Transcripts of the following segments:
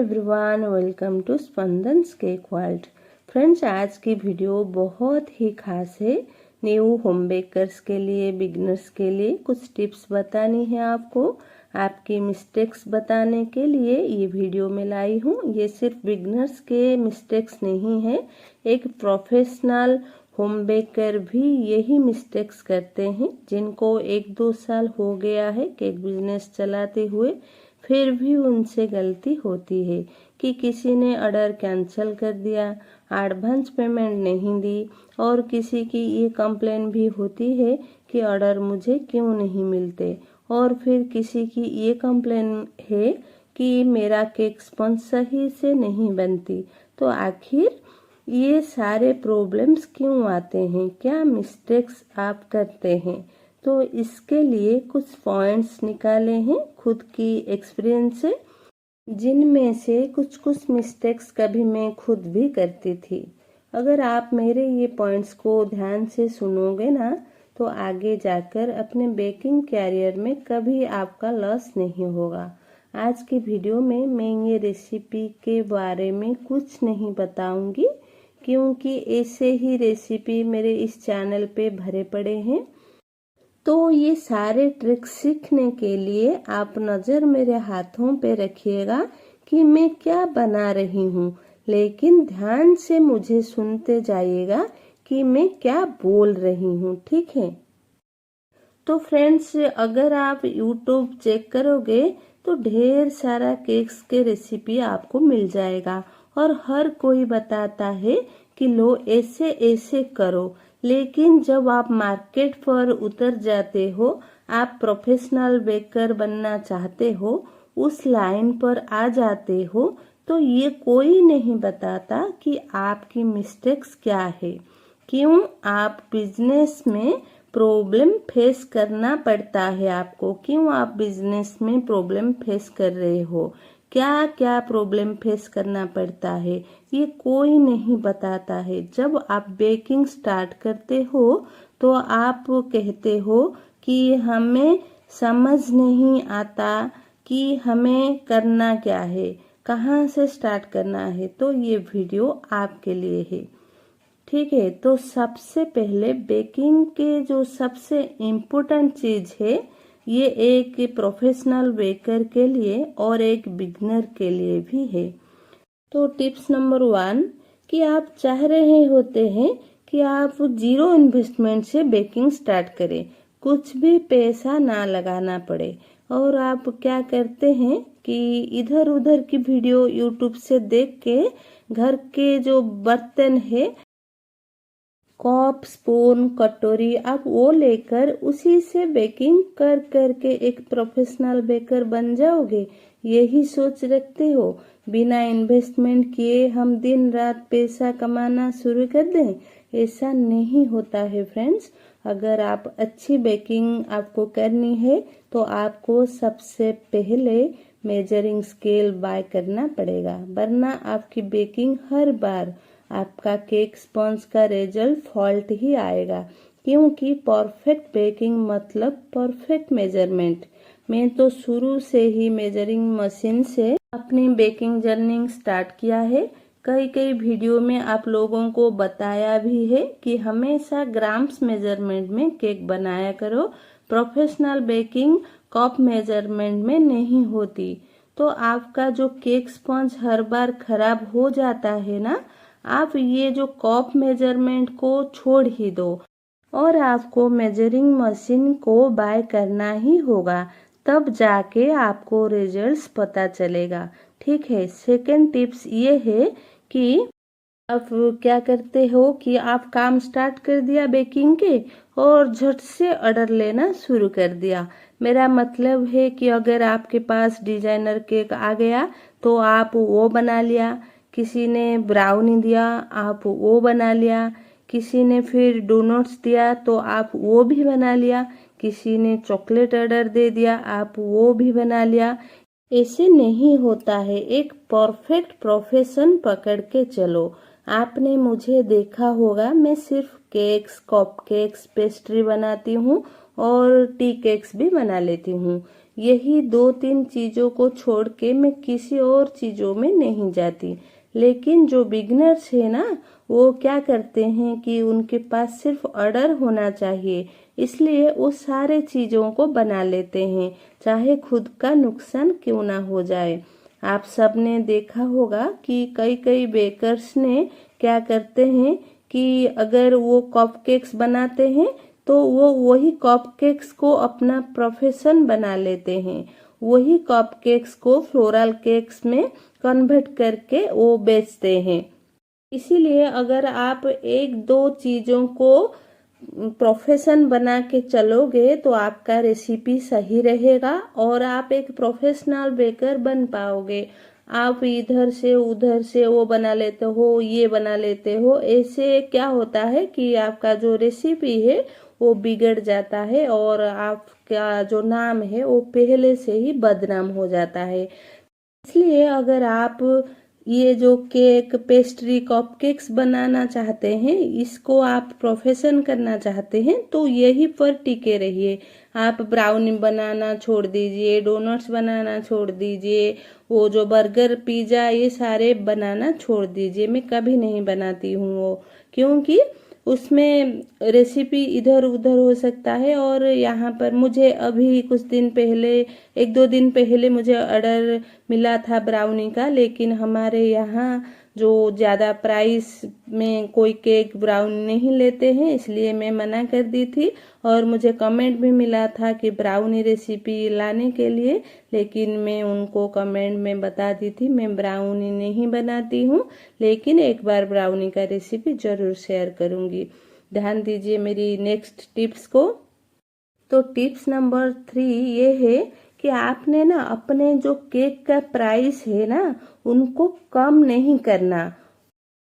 Everyone, welcome to Spandan's cake world. Friends, आज की video बहुत ही खास है। न्यू होम बेकर्स के लिए, बिगनर्स के लिए कुछ टिप्स बतानी है आपको। आपकी मिस्टेक्स बताने के लिए ये वीडियो में लाई हूँ। ये सिर्फ बिगनर्स के मिस्टेक्स नहीं है, एक प्रोफेशनल होम बेकर भी यही मिस्टेक्स करते हैं, जिनको 1-2 साल हो गया है केक बिजनेस चलाते हुए, फिर भी उनसे गलती होती है कि किसी ने ऑर्डर कैंसिल कर दिया, एडवांस पेमेंट नहीं दी, और किसी की ये कंप्लेन भी होती है कि ऑर्डर मुझे क्यों नहीं मिलते, और फिर किसी की ये कंप्लेन है कि मेरा केक स्पंज सही से नहीं बनती। तो आखिर ये सारे प्रॉब्लम्स क्यों आते हैं, क्या मिस्टेक्स आप करते हैं? तो इसके लिए कुछ पॉइंट्स निकाले हैं खुद की एक्सपीरियंस से, जिनमें से कुछ मिस्टेक्स कभी मैं खुद भी करती थी। अगर आप मेरे ये पॉइंट्स को ध्यान से सुनोगे ना, तो आगे जाकर अपने बेकिंग कैरियर में कभी आपका लॉस नहीं होगा। आज की वीडियो में मैं ये रेसिपी के बारे में कुछ नहीं बताऊंगी, क्योंकि ऐसे ही रेसिपी मेरे इस चैनल पे भरे पड़े हैं। तो ये सारे ट्रिक्स सीखने के लिए आप नज़र मेरे हाथों पे रखिएगा कि मैं क्या बना रही हूँ, लेकिन ध्यान से मुझे सुनते जाइएगा कि मैं क्या बोल रही हूँ, ठीक है? तो फ्रेंड्स, अगर आप YouTube चेक करोगे तो ढेर सारा केक्स के रेसिपी आपको मिल जाएगा, और हर कोई बताता है कि लो ऐसे ऐसे करो। लेकिन जब आप मार्केट पर उतर जाते हो, आप प्रोफेशनल बेकर बनना चाहते हो, उस लाइन पर आ जाते हो, तो ये कोई नहीं बताता कि आपकी मिस्टेक्स क्या है, क्यों आप बिजनेस में प्रॉब्लम फेस करना पड़ता है आपको, क्यों आप बिजनेस में प्रॉब्लम फेस कर रहे हो, क्या क्या प्रॉब्लम फेस करना पड़ता है, ये कोई नहीं बताता है। जब आप बेकिंग स्टार्ट करते हो तो आप कहते हो कि हमें समझ नहीं आता कि हमें करना क्या है, कहाँ से स्टार्ट करना है। तो ये वीडियो आपके लिए है, ठीक है? तो सबसे पहले बेकिंग के जो सबसे इम्पोर्टेंट चीज है, ये एक प्रोफेशनल बेकर के लिए और एक बिगनर के लिए भी है। तो टिप्स नंबर 1 कि आप चाह रहे होते हैं कि आप 0 इन्वेस्टमेंट से बेकिंग स्टार्ट करें, कुछ भी पैसा ना लगाना पड़े, और आप क्या करते हैं कि इधर उधर की वीडियो यूट्यूब से देख के घर के जो बर्तन है, कप, स्पून, कटोरी, आप वो लेकर उसी से बेकिंग कर करके एक प्रोफेशनल बेकर बन जाओगे, यही सोच रखते हो? बिना इन्वेस्टमेंट किए हम दिन रात पैसा कमाना शुरू कर दें? ऐसा नहीं होता है फ्रेंड्स। अगर आप अच्छी बेकिंग आपको करनी है तो आपको सबसे पहले मेजरिंग स्केल बाय करना पड़ेगा, वरना आपकी बेकिंग हर बार आपका केक स्पंज का रिजल्ट फॉल्ट ही आएगा, क्योंकि परफेक्ट बेकिंग मतलब परफेक्ट मेजरमेंट। मैं तो शुरू से ही मेजरिंग मशीन से अपनी बेकिंग जर्नी स्टार्ट किया है। कई वीडियो में आप लोगों को बताया भी है कि हमेशा ग्राम्स मेजरमेंट में केक बनाया करो, प्रोफेशनल बेकिंग कप मेजरमेंट में नहीं होती। तो आपका जो केक स्पंज हर बार खराब हो जाता है ना, आप ये जो कप मेजरमेंट को छोड़ ही दो, और आपको मेजरिंग मशीन को बाय करना ही होगा, तब जाके आपको रिजल्ट्स पता चलेगा, ठीक है? सेकंड टिप्स ये है कि आप क्या करते हो कि आप काम स्टार्ट कर दिया बेकिंग के, और झट से ऑर्डर लेना शुरू कर दिया। मेरा मतलब है कि अगर आपके पास डिजाइनर केक आ गया तो आप वो बना लिया, किसी ने ब्राउनी दिया आप वो बना लिया, किसी ने फिर डोनट्स दिया तो आप वो भी बना लिया, किसी ने चॉकलेट ऑर्डर दे दिया आप वो भी बना लिया। ऐसे नहीं होता है, एक परफेक्ट प्रोफेशन पकड़ के चलो। आपने मुझे देखा होगा, मैं सिर्फ केक्स, कप केक्स, पेस्ट्री बनाती हूँ और टी केक्स भी बना लेती हूँ। यही 2-3 चीज़ों को छोड़ के मैं किसी और चीज़ों में नहीं जाती। लेकिन जो बिगनर्स है ना, वो क्या करते हैं कि उनके पास सिर्फ ऑर्डर होना चाहिए, इसलिए वो सारे चीज़ों को बना लेते हैं, चाहे खुद का नुकसान क्यों ना हो जाए। आप सब ने देखा होगा कि कई कई बेकर्स ने क्या करते हैं कि अगर वो कपकेक्स बनाते हैं तो वो वही कपकेक्स को अपना प्रोफेशन बना लेते हैं, वही कपकेक्स को फ्लोरल केक्स में कन्वर्ट करके वो बेचते हैं। इसीलिए अगर आप एक दो चीज़ों को प्रोफेशन बना के चलोगे तो आपका रेसिपी सही रहेगा और आप एक प्रोफेशनल बेकर बन पाओगे। आप इधर से उधर से वो बना लेते हो, ये बना लेते हो, ऐसे क्या होता है कि आपका जो रेसिपी है वो बिगड़ जाता है और आपका जो नाम है वो पहले से ही बदनाम हो जाता है। इसलिए अगर आप ये जो केक, पेस्ट्री, कपकेक्स बनाना चाहते हैं, इसको आप प्रोफेशन करना चाहते हैं तो यही पर टिके रहिए। आप ब्राउनी बनाना छोड़ दीजिए, डोनट्स बनाना छोड़ दीजिए, वो जो बर्गर, पिज़्ज़ा, ये सारे बनाना छोड़ दीजिए। मैं कभी नहीं बनाती हूँ वो, क्योंकि उसमें रेसिपी इधर उधर हो सकता है। और यहाँ पर मुझे अभी कुछ दिन पहले, 1-2 दिन पहले मुझे ऑर्डर मिला था ब्राउनी का, लेकिन हमारे यहाँ जो ज़्यादा प्राइस में कोई केक ब्राउनी नहीं लेते हैं, इसलिए मैं मना कर दी थी। और मुझे कमेंट भी मिला था कि ब्राउनी रेसिपी लाने के लिए, लेकिन मैं उनको कमेंट में बता दी थी मैं ब्राउनी नहीं बनाती हूँ, लेकिन एक बार ब्राउनी का रेसिपी ज़रूर शेयर करूँगी। ध्यान दीजिए मेरी नेक्स्ट टिप्स को। तो टिप्स नंबर 3 ये है कि आपने ना अपने जो केक का प्राइस है ना, उनको कम नहीं करना।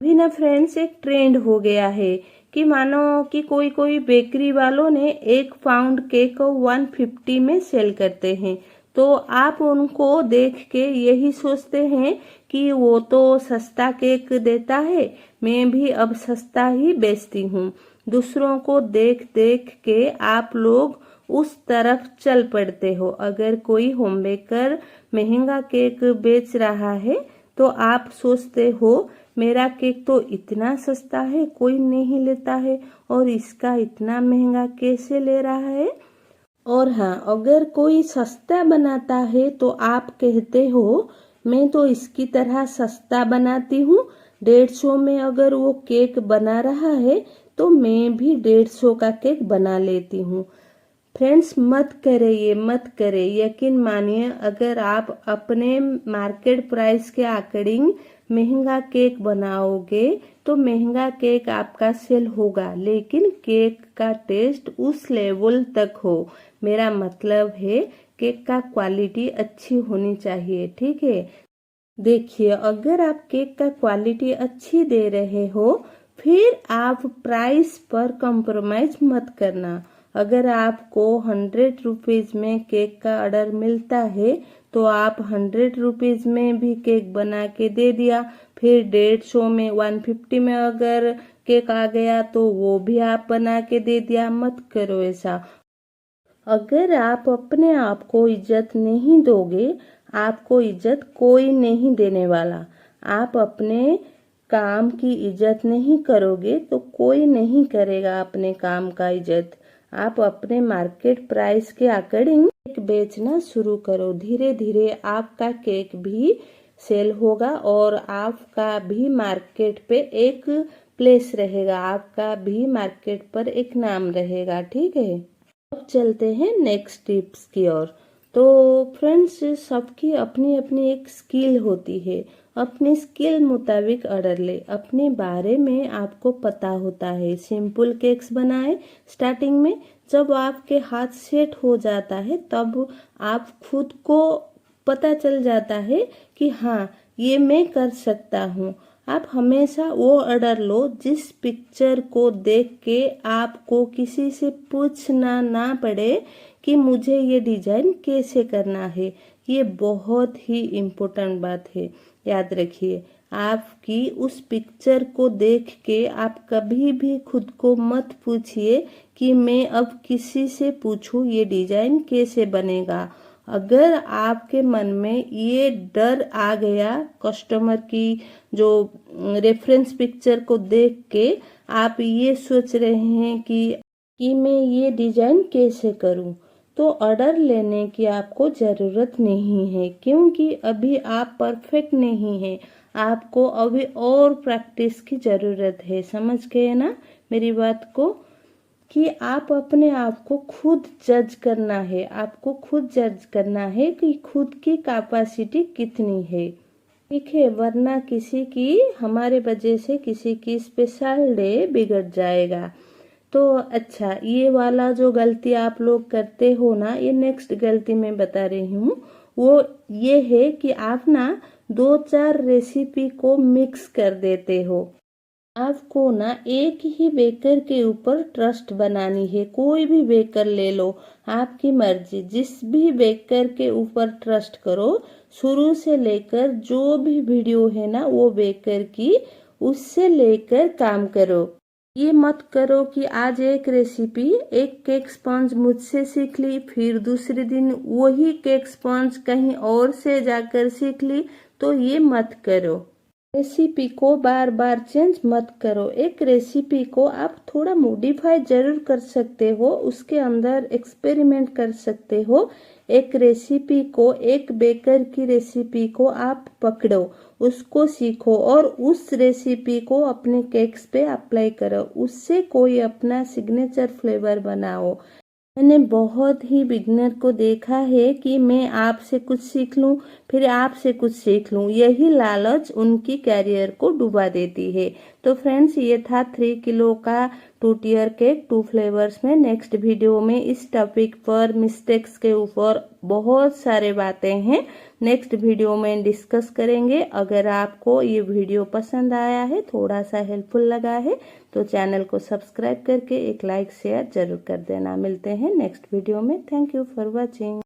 अभी ना फ्रेंड्स एक ट्रेंड हो गया है कि मानो कि कोई कोई बेकरी वालों ने 1 पाउंड केक को 150 में सेल करते हैं, तो आप उनको देख के यही सोचते हैं कि वो तो सस्ता केक देता है, मैं भी अब सस्ता ही बेचती हूँ। दूसरों को देख देख के आप लोग उस तरफ चल पड़ते हो। अगर कोई होम बेकर महंगा केक बेच रहा है तो आप सोचते हो मेरा केक तो इतना सस्ता है, कोई नहीं लेता है, और इसका इतना महंगा कैसे ले रहा है। और हाँ, अगर कोई सस्ता बनाता है तो आप कहते हो मैं तो इसकी तरह सस्ता बनाती हूँ, 150 में अगर वो केक बना रहा है तो मैं भी 150 का केक बना लेती हूँ। फ्रेंड्स मत करें, ये मत करें। यकीन मानिए, अगर आप अपने मार्केट प्राइस के अकॉर्डिंग महंगा केक बनाओगे तो महंगा केक आपका सेल होगा, लेकिन केक का टेस्ट उस लेवल तक हो। मेरा मतलब है केक का क्वालिटी अच्छी होनी चाहिए, ठीक है। देखिए, अगर आप केक का क्वालिटी अच्छी दे रहे हो फिर आप प्राइस पर कॉम्प्रोमाइज मत करना। अगर आपको 100 रुपीज़ में केक का ऑर्डर मिलता है तो आप 100 रुपीज़ में भी केक बना के दे दिया, फिर 150 में, 150 में अगर केक आ गया तो वो भी आप बना के दे दिया। मत करो ऐसा। अगर आप अपने आप को इज्जत नहीं दोगे, आपको इज्जत कोई नहीं देने वाला। आप अपने काम की इज्जत नहीं करोगे तो कोई नहीं करेगा अपने काम का इज्जत। आप अपने मार्केट प्राइस के अकॉर्डिंग केक बेचना शुरू करो। धीरे धीरे आपका केक भी सेल होगा और आपका भी मार्केट पे एक प्लेस रहेगा, आपका भी मार्केट पर एक नाम रहेगा, ठीक है। अब चलते हैं नेक्स्ट टिप्स की ओर। तो फ्रेंड्स, सबकी अपनी अपनी एक स्किल होती है, अपनी स्किल मुताबिक ऑर्डर ले। अपने बारे में आपको पता होता है। सिंपल केक्स बनाए स्टार्टिंग में, जब आपके हाथ सेट हो जाता है तब आप खुद को पता चल जाता है कि हाँ ये मैं कर सकता हूँ। आप हमेशा वो ऑर्डर लो जिस पिक्चर को देख के आपको किसी से पूछना ना पड़े कि मुझे ये डिजाइन कैसे करना है। ये बहुत ही इम्पोर्टेंट बात है, याद रखिए। आपकी उस पिक्चर को देख के आप कभी भी खुद को मत पूछिए कि मैं अब किसी से पूछूं ये डिजाइन कैसे बनेगा। अगर आपके मन में ये डर आ गया कस्टमर की जो रेफरेंस पिक्चर को देख के आप ये सोच रहे हैं कि मैं ये डिजाइन कैसे करूं, तो ऑर्डर लेने की आपको ज़रूरत नहीं है, क्योंकि अभी आप परफेक्ट नहीं हैं। आपको अभी और प्रैक्टिस की ज़रूरत है। समझ गए ना मेरी बात को, कि आप अपने आप को खुद जज करना है। आपको खुद जज करना है कि खुद की कैपेसिटी कितनी है, ठीक है। वरना किसी की हमारे वजह से किसी की स्पेशल डे बिगड़ जाएगा। तो अच्छा, ये वाला जो गलती आप लोग करते हो ना, ये नेक्स्ट गलती मैं बता रही हूँ, वो ये है कि आप ना 2-4 रेसिपी को मिक्स कर देते हो। आपको ना एक ही बेकर के ऊपर ट्रस्ट बनानी है। कोई भी बेकर ले लो, आपकी मर्जी, जिस भी बेकर के ऊपर ट्रस्ट करो। शुरू से लेकर जो भी वीडियो है ना वो बेकर की, उससे लेकर काम करो। ये मत करो कि आज एक रेसिपी, एक केक स्पंज मुझसे सीख ली, फिर दूसरे दिन वही केक स्पंज कहीं और से जाकर सीख ली, तो ये मत करो। रेसिपी को बार बार चेंज मत करो। एक रेसिपी को आप थोड़ा मॉडिफाई जरूर कर सकते हो, उसके अंदर एक्सपेरिमेंट कर सकते हो। एक रेसिपी को, एक बेकर की रेसिपी को आप पकड़ो, उसको सीखो और उस रेसिपी को अपने केक्स पे अप्लाई करो। उससे कोई अपना सिग्नेचर फ्लेवर बनाओ। मैंने बहुत ही बिगनर को देखा है कि मैं आपसे कुछ सीख लूं, फिर आपसे कुछ सीख लूं, यही लालच उनकी कैरियर को डुबा देती है। तो फ्रेंड्स, ये था 3 किलो का 2 टियर केक 2 फ्लेवर्स में। नेक्स्ट वीडियो में इस टॉपिक पर, मिस्टेक्स के ऊपर बहुत सारे बातें हैं, नेक्स्ट वीडियो में डिस्कस करेंगे। अगर आपको ये वीडियो पसंद आया है, थोड़ा सा हेल्पफुल लगा है, तो चैनल को सब्सक्राइब करके एक लाइक शेयर जरूर कर देना। मिलते हैं नेक्स्ट वीडियो में। Thank you for watching.